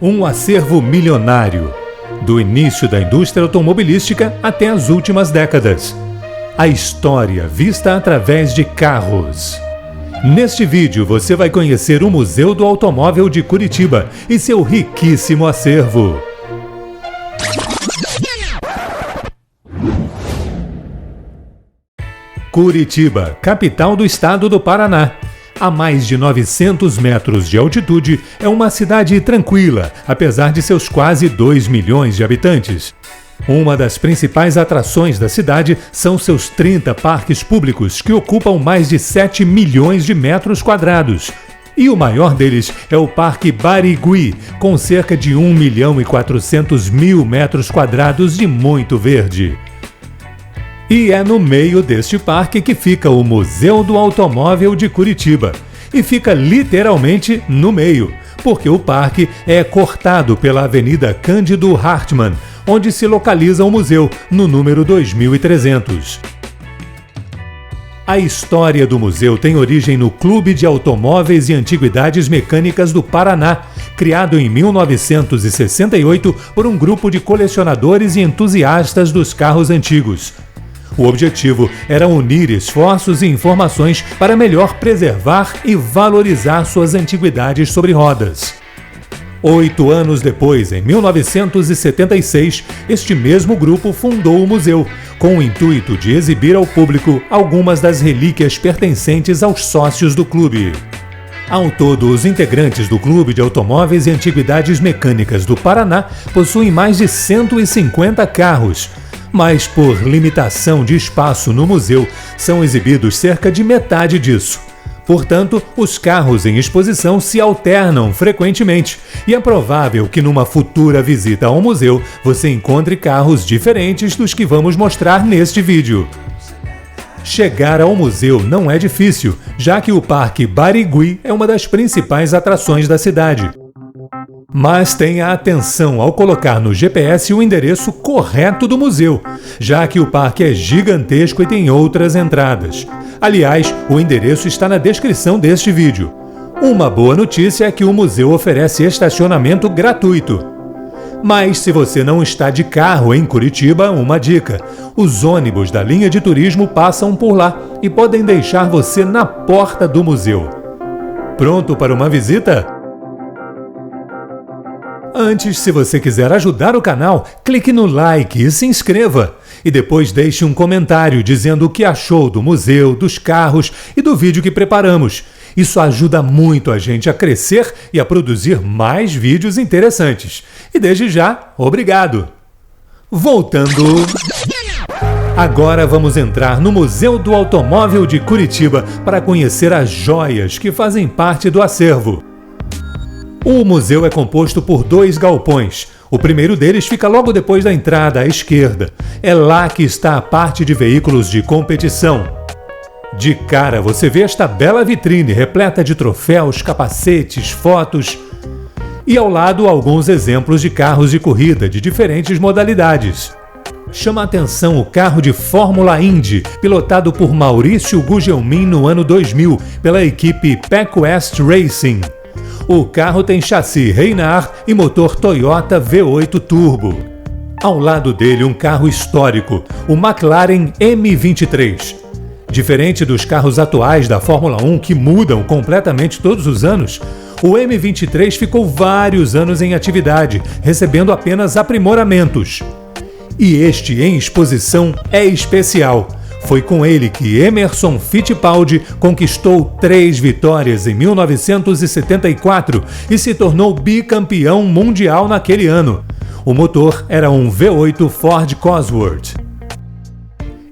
Um acervo milionário, do início da indústria automobilística até as últimas décadas. A história vista através de carros. Neste vídeo você vai conhecer o Museu do Automóvel de Curitiba e seu riquíssimo acervo. Curitiba, capital do estado do Paraná. A mais de 900 metros de altitude, é uma cidade tranquila, apesar de seus quase 2 milhões de habitantes. Uma das principais atrações da cidade são seus 30 parques públicos, que ocupam mais de 7 milhões de metros quadrados. E o maior deles é o Parque Barigui, com cerca de 1.400.000 metros quadrados de muito verde. E é no meio deste parque que fica o Museu do Automóvel de Curitiba. E fica literalmente no meio, porque o parque é cortado pela Avenida Cândido Hartmann, onde se localiza o museu, no número 2300. A história do museu tem origem no Clube de Automóveis e Antiguidades Mecânicas do Paraná, criado em 1968 por um grupo de colecionadores e entusiastas dos carros antigos. O objetivo era unir esforços e informações para melhor preservar e valorizar suas antiguidades sobre rodas. 8 anos depois, em 1976, este mesmo grupo fundou o museu, com o intuito de exibir ao público algumas das relíquias pertencentes aos sócios do clube. Ao todo, os integrantes do Clube de Automóveis e Antiguidades Mecânicas do Paraná possuem mais de 150 carros, mas por limitação de espaço no museu, são exibidos cerca de metade disso. Portanto, os carros em exposição se alternam frequentemente e é provável que numa futura visita ao museu você encontre carros diferentes dos que vamos mostrar neste vídeo. Chegar ao museu não é difícil, já que o Parque Barigui é uma das principais atrações da cidade. Mas tenha atenção ao colocar no GPS o endereço correto do museu, já que o parque é gigantesco e tem outras entradas. Aliás, o endereço está na descrição deste vídeo. Uma boa notícia é que o museu oferece estacionamento gratuito. Mas se você não está de carro em Curitiba, uma dica: os ônibus da linha de turismo passam por lá e podem deixar você na porta do museu. Pronto para uma visita? Antes, se você quiser ajudar o canal, clique no like e se inscreva. E depois deixe um comentário dizendo o que achou do museu, dos carros e do vídeo que preparamos. Isso ajuda muito a gente a crescer e a produzir mais vídeos interessantes. E desde já, obrigado! Voltando... Agora vamos entrar no Museu do Automóvel de Curitiba para conhecer as joias que fazem parte do acervo. O museu é composto por 2 galpões. O primeiro deles fica logo depois da entrada à esquerda. É lá que está a parte de veículos de competição. De cara você vê esta bela vitrine repleta de troféus, capacetes, fotos e ao lado alguns exemplos de carros de corrida de diferentes modalidades. Chama a atenção o carro de Fórmula Indy, pilotado por Maurício Gugelmin no ano 2000 pela equipe PacWest Racing. O carro tem chassi Reynard e motor Toyota V8 Turbo. Ao lado dele, um carro histórico, o McLaren M23. Diferente dos carros atuais da Fórmula 1 que mudam completamente todos os anos, o M23 ficou vários anos em atividade, recebendo apenas aprimoramentos. E este em exposição é especial. Foi com ele que Emerson Fittipaldi conquistou 3 vitórias em 1974 e se tornou bicampeão mundial naquele ano. O motor era um V8 Ford Cosworth.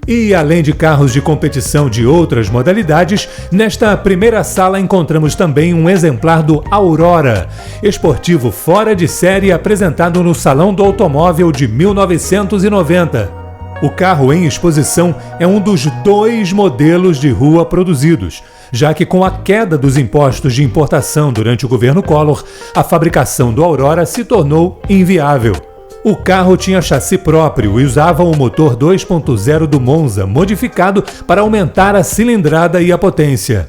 E além de carros de competição de outras modalidades, nesta primeira sala encontramos também um exemplar do Aurora, esportivo fora de série apresentado no Salão do Automóvel de 1990. O carro em exposição é um dos 2 modelos de rua produzidos, já que com a queda dos impostos de importação durante o governo Collor, a fabricação do Aurora se tornou inviável. O carro tinha chassi próprio e usava o motor 2.0 do Monza, modificado para aumentar a cilindrada e a potência.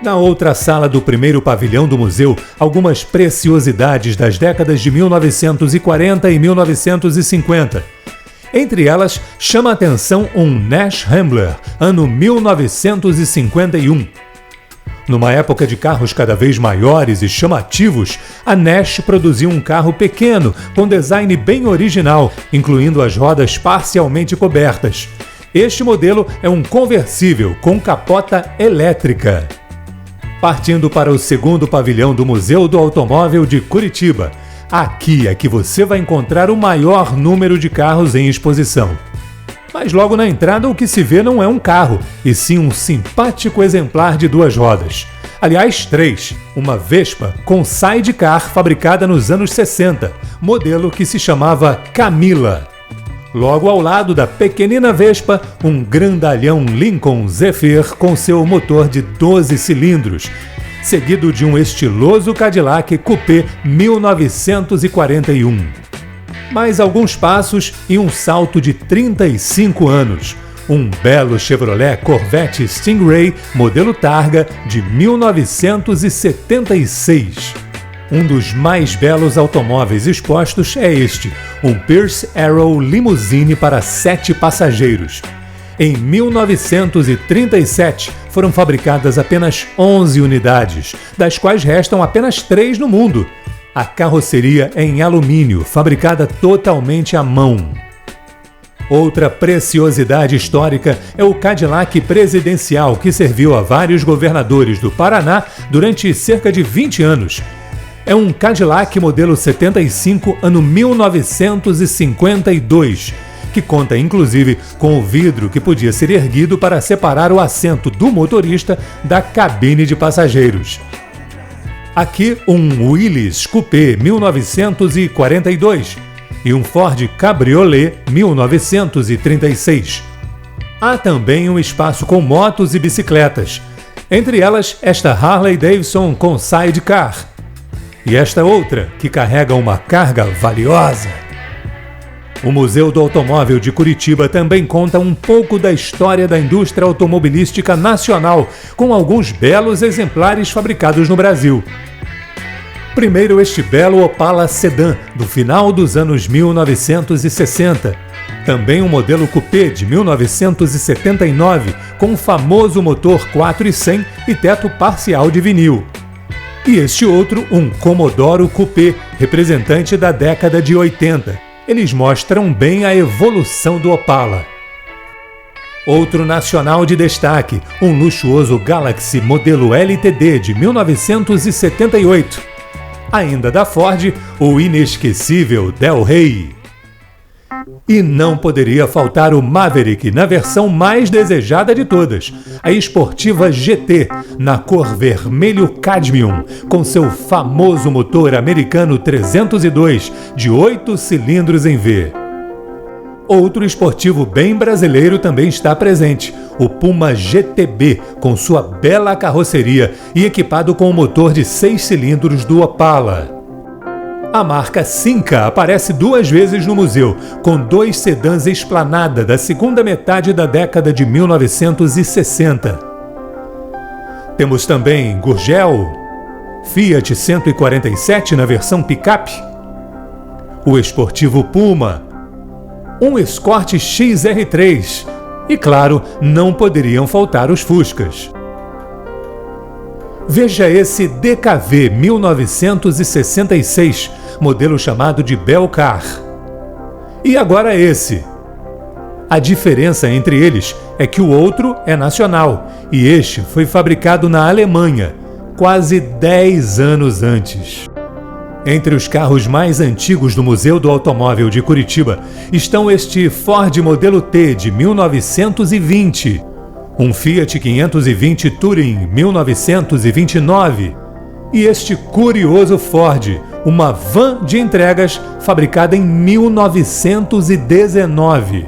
Na outra sala do primeiro pavilhão do museu, algumas preciosidades das décadas de 1940 e 1950. Entre elas, chama a atenção um Nash Rambler, ano 1951. Numa época de carros cada vez maiores e chamativos, a Nash produziu um carro pequeno, com design bem original, incluindo as rodas parcialmente cobertas. Este modelo é um conversível com capota elétrica. Partindo para o segundo pavilhão do Museu do Automóvel de Curitiba. Aqui é que você vai encontrar o maior número de carros em exposição. Mas logo na entrada o que se vê não é um carro, e sim um simpático exemplar de 2 rodas. Aliás, 3. Uma Vespa com sidecar fabricada nos anos 60, modelo que se chamava Camila. Logo ao lado da pequenina Vespa, um grandalhão Lincoln Zephyr com seu motor de 12 cilindros, seguido de um estiloso Cadillac Coupé 1941. Mais alguns passos e um salto de 35 anos. Um belo Chevrolet Corvette Stingray, modelo Targa, de 1976. Um dos mais belos automóveis expostos é este, um Pierce Arrow Limousine para 7 passageiros. Em 1937, foram fabricadas apenas 11 unidades, das quais restam apenas 3 no mundo. A carroceria é em alumínio, fabricada totalmente à mão. Outra preciosidade histórica é o Cadillac presidencial, que serviu a vários governadores do Paraná durante cerca de 20 anos. É um Cadillac modelo 75, ano 1952, que conta inclusive com o vidro que podia ser erguido para separar o assento do motorista da cabine de passageiros. Aqui um Willys Coupé 1942 e um Ford Cabriolet 1936. Há também um espaço com motos e bicicletas, entre elas esta Harley Davidson com sidecar e esta outra que carrega uma carga valiosa. O Museu do Automóvel de Curitiba também conta um pouco da história da indústria automobilística nacional, com alguns belos exemplares fabricados no Brasil. Primeiro, este belo Opala Sedã, do final dos anos 1960. Também um modelo Coupé de 1979, com o famoso motor 400 e teto parcial de vinil. E este outro, um Commodoro Coupé, representante da década de 80. Eles mostram bem a evolução do Opala. Outro nacional de destaque, um luxuoso Galaxy modelo LTD de 1978. Ainda da Ford, o inesquecível Del Rey. E não poderia faltar o Maverick na versão mais desejada de todas, a esportiva GT, na cor vermelho cadmium, com seu famoso motor americano 302 de 8 cilindros em V. Outro esportivo bem brasileiro também está presente, o Puma GTB, com sua bela carroceria e equipado com o motor de 6 cilindros do Opala. A marca Simca aparece 2 vezes no museu, com 2 sedãs Esplanada da segunda metade da década de 1960. Temos também Gurgel, Fiat 147 na versão picape, o esportivo Puma, um Escort XR3 e, claro, não poderiam faltar os Fuscas. Veja esse DKV 1966, modelo chamado de Belcar. E agora esse. A diferença entre eles é que o outro é nacional e este foi fabricado na Alemanha, quase 10 anos antes. Entre os carros mais antigos do Museu do Automóvel de Curitiba estão este Ford modelo T de 1920, um Fiat 520 Touring 1929 e este curioso Ford, uma van de entregas fabricada em 1919.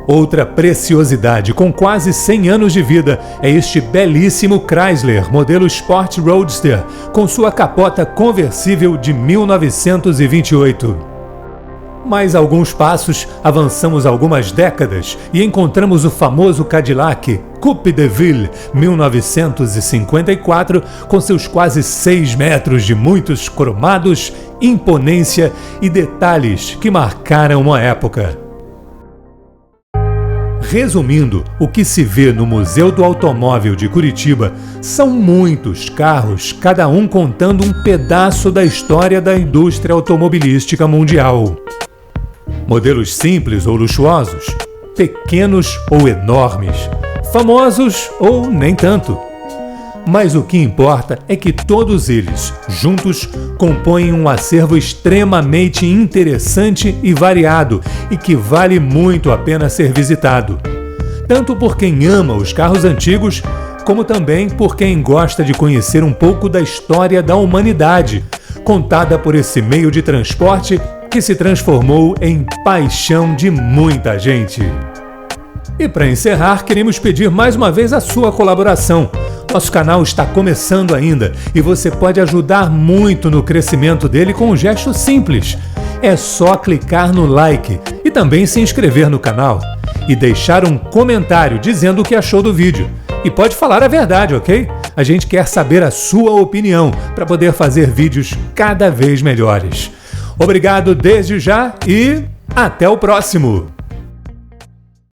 Outra preciosidade com quase 100 anos de vida é este belíssimo Chrysler modelo Sport Roadster com sua capota conversível de 1928. Mais alguns passos, avançamos algumas décadas e encontramos o famoso Cadillac Coupe de Ville 1954 com seus quase 6 metros de muitos cromados, imponência e detalhes que marcaram uma época. Resumindo, o que se vê no Museu do Automóvel de Curitiba são muitos carros, cada um contando um pedaço da história da indústria automobilística mundial. Modelos simples ou luxuosos, pequenos ou enormes, famosos ou nem tanto. Mas o que importa é que todos eles, juntos, compõem um acervo extremamente interessante e variado e que vale muito a pena ser visitado. Tanto por quem ama os carros antigos, como também por quem gosta de conhecer um pouco da história da humanidade, contada por esse meio de transporte que se transformou em paixão de muita gente. E para encerrar, queremos pedir mais uma vez a sua colaboração. Nosso canal está começando ainda e você pode ajudar muito no crescimento dele com um gesto simples. É só clicar no like e também se inscrever no canal e deixar um comentário dizendo o que achou do vídeo. E pode falar a verdade, ok? A gente quer saber a sua opinião para poder fazer vídeos cada vez melhores. Obrigado desde já e até o próximo!